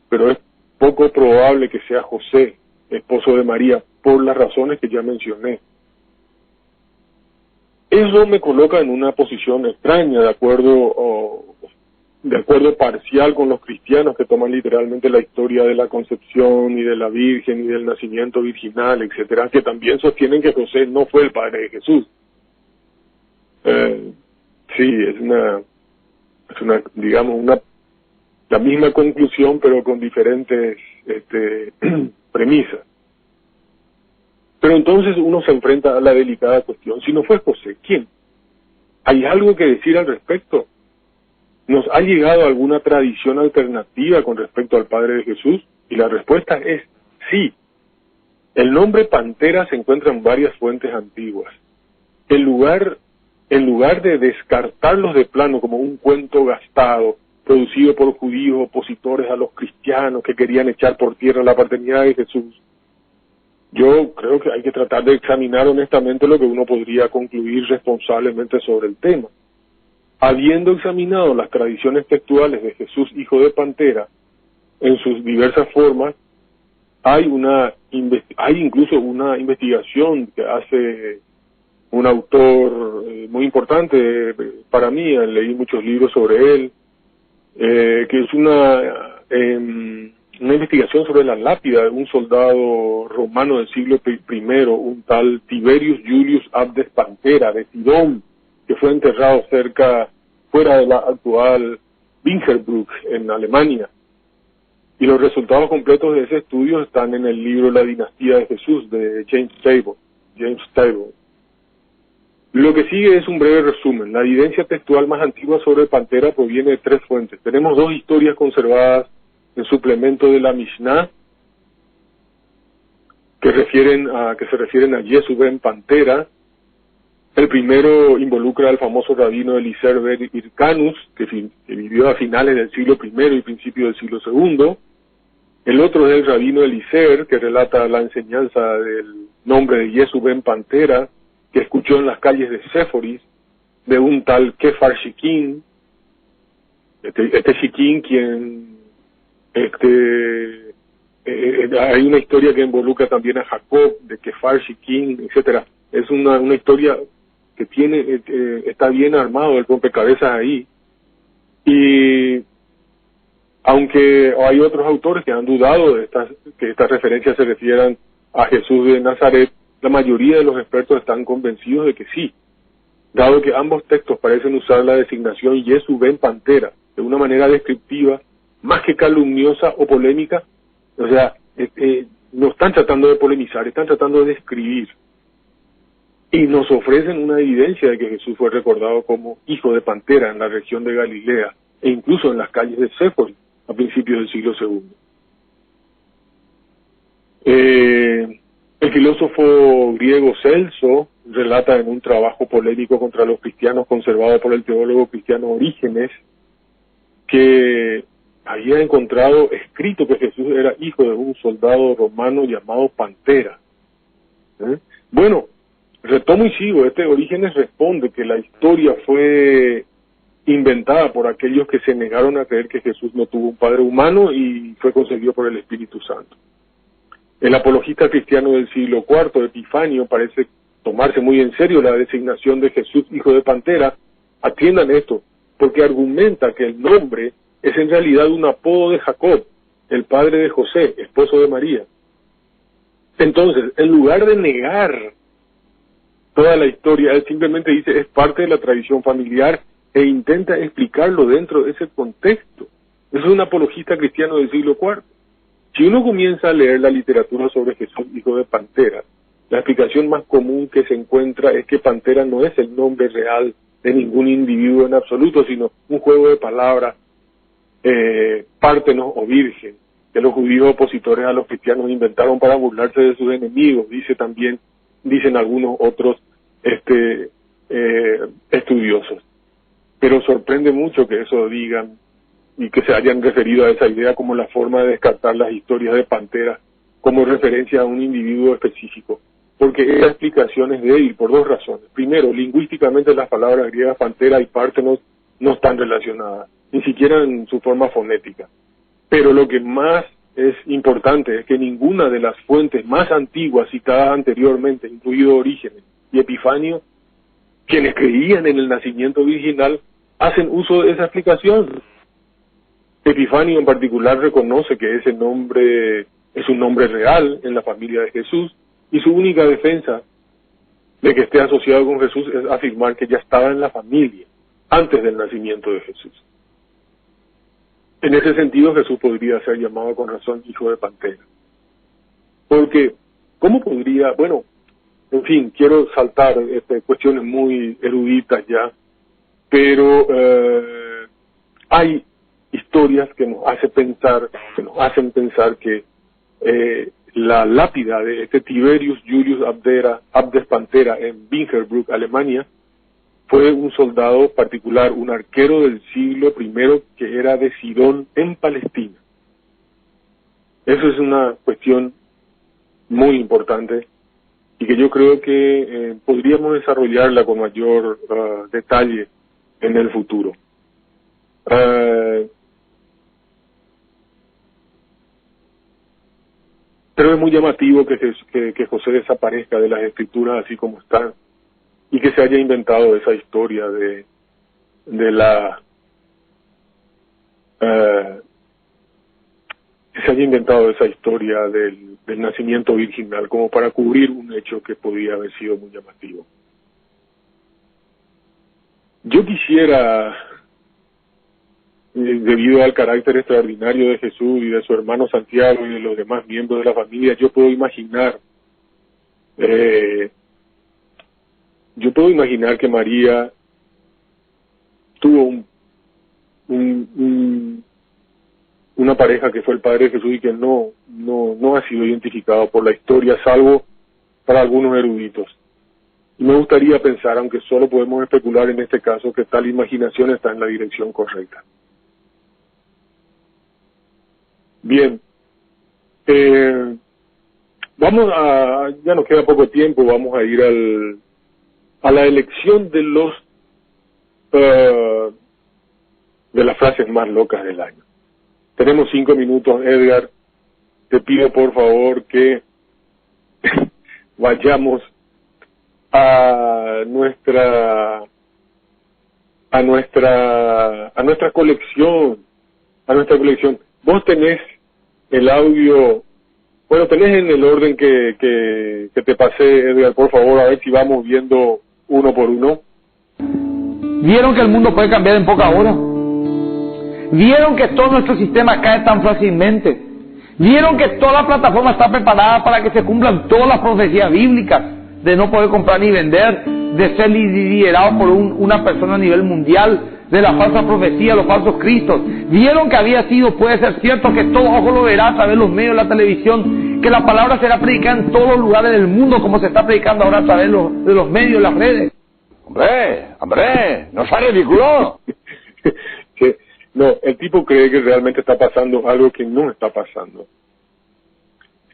pero es poco probable que sea José, esposo de María, por las razones que ya mencioné. Eso me coloca en una posición extraña, de acuerdo parcial con los cristianos que toman literalmente la historia de la concepción y de la Virgen y del nacimiento virginal, etcétera, que también sostienen que José no fue el padre de Jesús. Sí, es una Es la misma conclusión, pero con diferentes premisas. Pero entonces uno se enfrenta a la delicada cuestión: si no fue José, ¿quién? ¿Hay algo que decir al respecto? ¿Nos ha llegado alguna tradición alternativa con respecto al padre de Jesús? Y la respuesta es sí. El nombre Pantera se encuentra en varias fuentes antiguas. En lugar de descartarlos de plano como un cuento gastado, producido por judíos opositores a los cristianos que querían echar por tierra la paternidad de Jesús, yo creo que hay que tratar de examinar honestamente lo que uno podría concluir responsablemente sobre el tema. Habiendo examinado las tradiciones textuales de Jesús, hijo de Pantera, en sus diversas formas, hay incluso una investigación que hace un autor muy importante para mí, leí muchos libros sobre él, que es una investigación sobre la lápida de un soldado romano del siglo I, un tal Tiberius Julius Abdes Pantera, de Sidón, que fue enterrado fuera de la actual Wingerbruck, en Alemania. Y los resultados completos de ese estudio están en el libro La dinastía de Jesús, de James Table. Lo que sigue es un breve resumen. La evidencia textual más antigua sobre Pantera proviene de 3 fuentes. Tenemos 2 historias conservadas en suplemento de la Mishnah, que se refieren a Jesús ben Pantera. El primero involucra al famoso rabino Eliezer ben Hyrcanus, que vivió a finales del siglo I y principio del siglo II. El otro es el rabino Eliezer, que relata la enseñanza del nombre de Jesús ben Pantera, que escuchó en las calles de Séforis, de un tal Kefar Shikin. Este Shikin, hay una historia que involucra también a Jacob, de Kefar Shikin, etcétera. Es una historia que está bien armado el rompecabezas ahí. Y aunque hay otros autores que han dudado de que estas referencias se refieran a Jesús de Nazaret, la mayoría de los expertos están convencidos de que sí, dado que ambos textos parecen usar la designación Jesús ben Pantera de una manera descriptiva, más que calumniosa o polémica. O sea, no están tratando de polemizar, están tratando de describir. Y nos ofrecen una evidencia de que Jesús fue recordado como hijo de Pantera en la región de Galilea, e incluso en las calles de Séforis a principios del siglo II. El filósofo griego Celso relata en un trabajo polémico contra los cristianos conservado por el teólogo cristiano Orígenes que había encontrado escrito que Jesús era hijo de un soldado romano llamado Pantera. Bueno, retomo y sigo. Orígenes responde que la historia fue inventada por aquellos que se negaron a creer que Jesús no tuvo un padre humano y fue concebido por el Espíritu Santo. El apologista cristiano del siglo IV, Epifanio, parece tomarse muy en serio la designación de Jesús, hijo de Pantera. Atiendan esto, porque argumenta que el nombre es en realidad un apodo de Jacob, el padre de José, esposo de María. Entonces, en lugar de negar toda la historia, él simplemente dice es parte de la tradición familiar e intenta explicarlo dentro de ese contexto. Eso es un apologista cristiano del siglo IV. Si uno comienza a leer la literatura sobre Jesús, hijo de Pantera, la explicación más común que se encuentra es que Pantera no es el nombre real de ningún individuo en absoluto, sino un juego de palabras, pártenos o virgen, que los judíos opositores a los cristianos inventaron para burlarse de sus enemigos, dicen algunos otros estudiosos. Pero sorprende mucho que eso digan y que se hayan referido a esa idea como la forma de descartar las historias de Pantera como referencia a un individuo específico, porque esa explicación es débil por 2 razones. Primero, lingüísticamente las palabras griegas Pantera y Pártenos no están relacionadas, ni siquiera en su forma fonética. Pero lo que más es importante es que ninguna de las fuentes más antiguas citadas anteriormente, incluido Orígenes y Epifanio, quienes creían en el nacimiento virginal, hacen uso de esa explicación. Epifanio en particular reconoce que ese nombre es un nombre real en la familia de Jesús, y su única defensa de que esté asociado con Jesús es afirmar que ya estaba en la familia antes del nacimiento de Jesús. En ese sentido, Jesús podría ser llamado con razón hijo de pantera. Porque, ¿cómo podría? Bueno, en fin, quiero saltar cuestiones muy eruditas ya, pero hay historias que nos hacen pensar que la lápida de este Tiberius Julius Abdes Pantera en Bingerbruck, Alemania, fue un soldado particular, un arquero del siglo I que era de Sidón en Palestina. Eso es una cuestión muy importante y que yo creo que podríamos desarrollarla con mayor detalle en el futuro. Pero es muy llamativo que José desaparezca de las escrituras así como están y que se haya inventado esa historia de la que se haya inventado esa historia del nacimiento virginal como para cubrir un hecho que podía haber sido muy llamativo. Yo quisiera, debido al carácter extraordinario de Jesús y de su hermano Santiago y de los demás miembros de la familia, yo puedo imaginar que María tuvo una pareja que fue el padre de Jesús y que no ha sido identificado por la historia, salvo para algunos eruditos. Y me gustaría pensar, aunque solo podemos especular en este caso, que tal imaginación está en la dirección correcta. Bien, ya nos queda poco tiempo, vamos a ir a la elección de las frases más locas del año. Tenemos 5 minutos, Edgar. Te pido por favor que vayamos a nuestra colección. Vos tenés el audio, bueno, tenés en el orden que te pasé, Edgar, por favor, a ver si vamos viendo uno por uno. ¿Vieron que el mundo puede cambiar en poca hora? ¿Vieron que todo nuestro sistema cae tan fácilmente? ¿Vieron que toda la plataforma está preparada para que se cumplan todas las profecías bíblicas de no poder comprar ni vender, de ser liderado por una persona a nivel mundial, de la falsa profecía, los falsos cristos? ¿Vieron que puede ser cierto que todo ojo lo verá a través de los medios de la televisión, que la palabra será predicada en todos los lugares del mundo como se está predicando ahora a través de los medios, de las redes? Hombre, no sea ridículo. No, el tipo cree que realmente está pasando algo que no está pasando.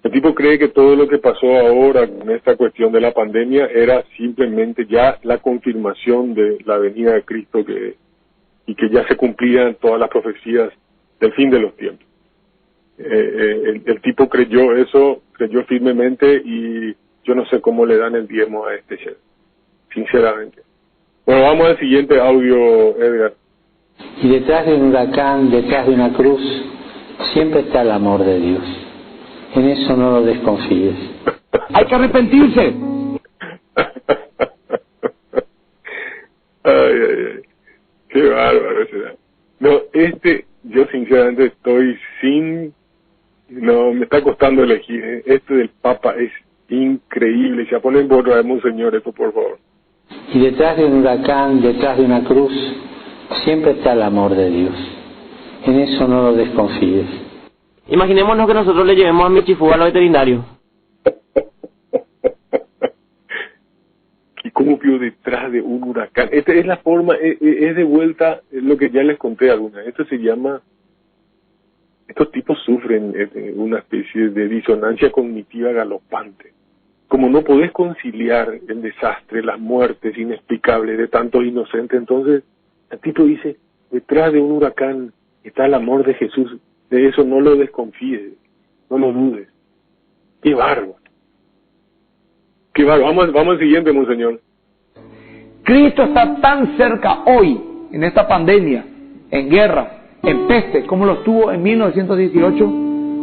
El tipo cree que todo lo que pasó ahora con esta cuestión de la pandemia era simplemente ya la confirmación de la venida de Cristo y que ya se cumplían todas las profecías del fin de los tiempos. El tipo creyó firmemente y yo no sé cómo le dan el diezmo a este chef, sinceramente. Bueno, vamos al siguiente audio, Edgar. Y detrás de un huracán, detrás de una cruz, siempre está el amor de Dios. En eso no lo desconfíes. Hay que arrepentirse. Ay. Qué bárbaro será. No, yo sinceramente me está costando elegir. Este del Papa es increíble. Ya ponen por traemos, señor, eso por favor. Y detrás de un huracán, detrás de una cruz, siempre está el amor de Dios. En eso no lo desconfíes. Imaginémonos que nosotros le llevemos a Michifú al veterinario. ¿Y cómo vio detrás de un huracán? Esta es la forma, es de vuelta lo que ya les conté alguna. Esto se llama, estos tipos sufren una especie de disonancia cognitiva galopante. Como no podés conciliar el desastre, las muertes inexplicables de tantos inocentes, entonces el tipo dice, detrás de un huracán está el amor de Jesús. De eso no lo desconfíes, no lo dudes. ¡Qué bárbaro! ¡Qué bárbaro! Vamos al siguiente, monseñor. Cristo está tan cerca hoy, en esta pandemia, en guerra, en peste, como lo estuvo en 1918,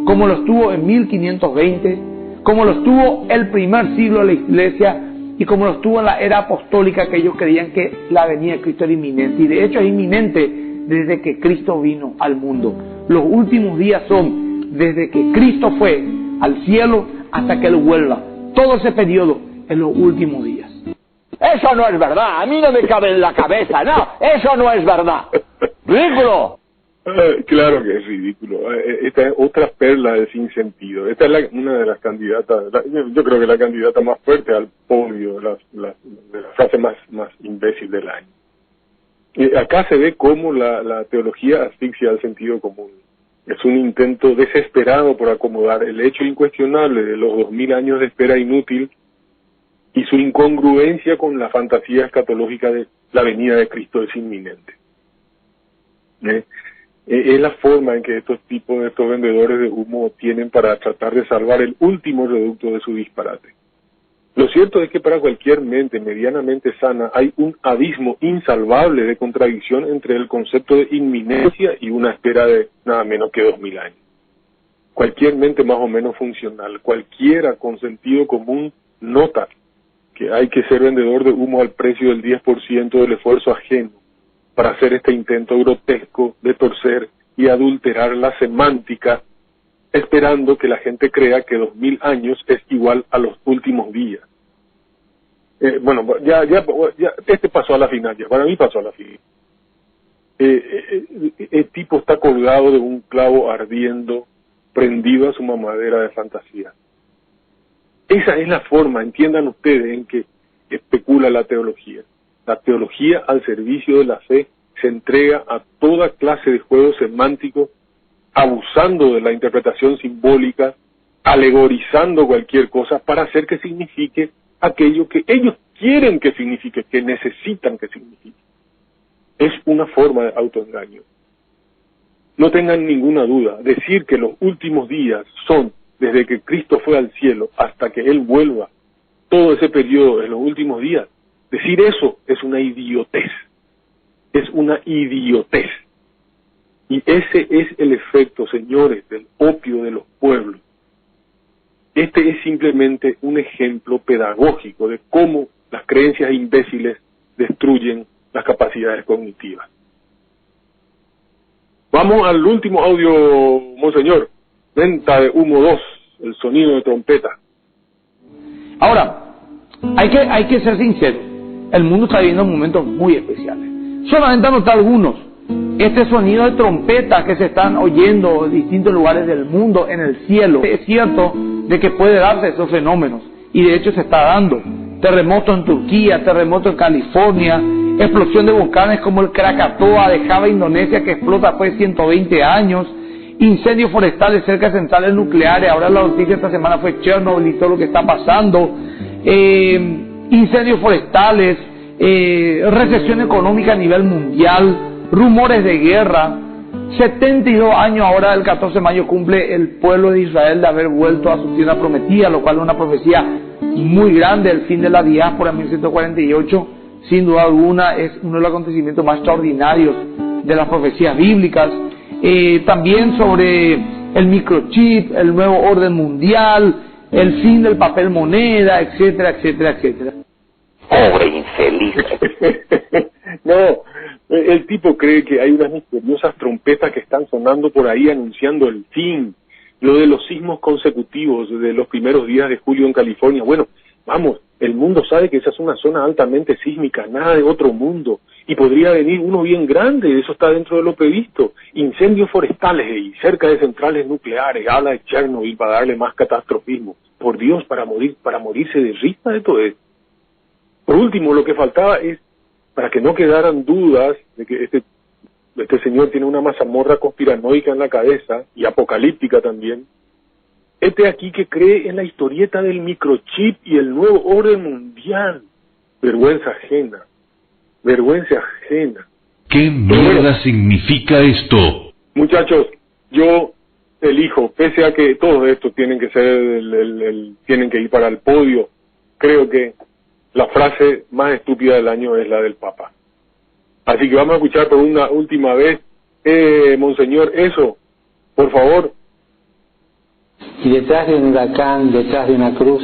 como lo estuvo en 1520, como lo estuvo el primer siglo de la Iglesia y como lo estuvo en la era apostólica, que ellos creían que la venida de Cristo era inminente. Y de hecho es inminente desde que Cristo vino al mundo. Los últimos días son desde que Cristo fue al cielo hasta que Él vuelva. Todo ese periodo es los últimos días. Eso no es verdad, a mí no me cabe en la cabeza, no, eso no es verdad. ¡Ridículo! Claro que es ridículo. Esta es otra perla de sin sentido. Esta es una de las candidatas, yo creo que la candidata más fuerte al podio, la frase más imbécil del año. Acá se ve cómo la teología asfixia al sentido común. Es un intento desesperado por acomodar el hecho incuestionable de los 2000 años de espera inútil y su incongruencia con la fantasía escatológica de la venida de Cristo es inminente. Es la forma en que estos vendedores de humo tienen para tratar de salvar el último reducto de su disparate. Lo cierto es que para cualquier mente medianamente sana hay un abismo insalvable de contradicción entre el concepto de inminencia y una espera de nada menos que 2000 años. Cualquier mente más o menos funcional, cualquiera con sentido común, nota que hay que ser vendedor de humo al precio del 10% del esfuerzo ajeno para hacer este intento grotesco de torcer y adulterar la semántica, esperando que la gente crea que 2000 años es igual a los últimos días. Bueno, ya este pasó a la final, ya para mí pasó a la final. El tipo está colgado de un clavo ardiendo, prendido a su mamadera de fantasía. Esa es la forma, entiendan ustedes, en que especula la teología. La teología al servicio de la fe se entrega a toda clase de juegos semánticos, abusando de la interpretación simbólica, alegorizando cualquier cosa para hacer que signifique aquello que ellos quieren que signifique, que necesitan que signifique. Es una forma de autoengaño. No tengan ninguna duda, decir que los últimos días son desde que Cristo fue al cielo hasta que Él vuelva, todo ese periodo en los últimos días, decir eso es una idiotez. Es una idiotez. Y ese es el efecto, señores, del opio de los pueblos. Este es simplemente un ejemplo pedagógico de cómo las creencias imbéciles destruyen las capacidades cognitivas. Vamos al último audio, monseñor. Venta de humo 2, el sonido de trompeta. Ahora, hay que ser sincero. El mundo está viviendo momentos muy especiales. Solamente anotar algunos. Este sonido de trompeta que se están oyendo en distintos lugares del mundo, en el cielo. Es cierto de que puede darse esos fenómenos. Y de hecho se está dando. Terremoto en Turquía, terremoto en California, explosión de volcanes como el Krakatoa de Java, Indonesia, que explota después de 120 años. Incendios forestales cerca de centrales nucleares. Ahora la noticia esta semana fue Chernobyl y todo lo que está pasando. Incendios forestales, recesión económica a nivel mundial, rumores de guerra. 72 años ahora, el 14 de mayo, cumple el pueblo de Israel de haber vuelto a su tierra prometida, lo cual es una profecía muy grande. El fin de la diáspora en 1148, sin duda alguna, es uno de los acontecimientos más extraordinarios de las profecías bíblicas. También sobre el microchip, el nuevo orden mundial, el fin del papel moneda, etcétera, etcétera, etcétera. Pobre infeliz. No, el tipo cree que hay unas misteriosas trompetas que están sonando por ahí anunciando el fin. Lo de los sismos consecutivos de los primeros días de julio en California. Bueno, vamos, el mundo sabe que esa es una zona altamente sísmica, nada de otro mundo. Y podría venir uno bien grande, eso está dentro de lo previsto. Incendios forestales y cerca de centrales nucleares, habla de Chernobyl para darle más catastrofismo. Por Dios, para morirse de risa de todo esto. Por último, lo que faltaba es, para que no quedaran dudas de que este señor tiene una mazamorra conspiranoica en la cabeza, y apocalíptica también, aquí que cree en la historieta del microchip y el nuevo orden mundial. Vergüenza ajena. Vergüenza ajena. ¿Qué mierda significa esto? Muchachos, yo elijo, pese a que todos estos tienen que ser tienen que ir para el podio, creo que la frase más estúpida del año es la del Papa. Así que vamos a escuchar por una última vez, monseñor, eso, por favor. Y detrás de un huracán, detrás de una cruz,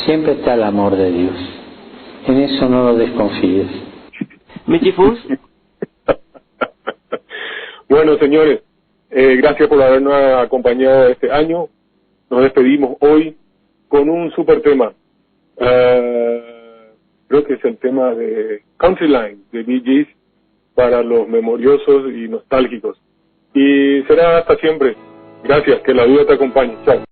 siempre está el amor de Dios. En eso no lo desconfíes. ¿Michifus? Bueno, señores, Gracias por habernos acompañado este año. Nos despedimos hoy con un super tema. Creo que es el tema de Country Line de Bee Gees para los memoriosos y nostálgicos. Y será hasta siempre. Gracias, que la vida te acompañe. Chao.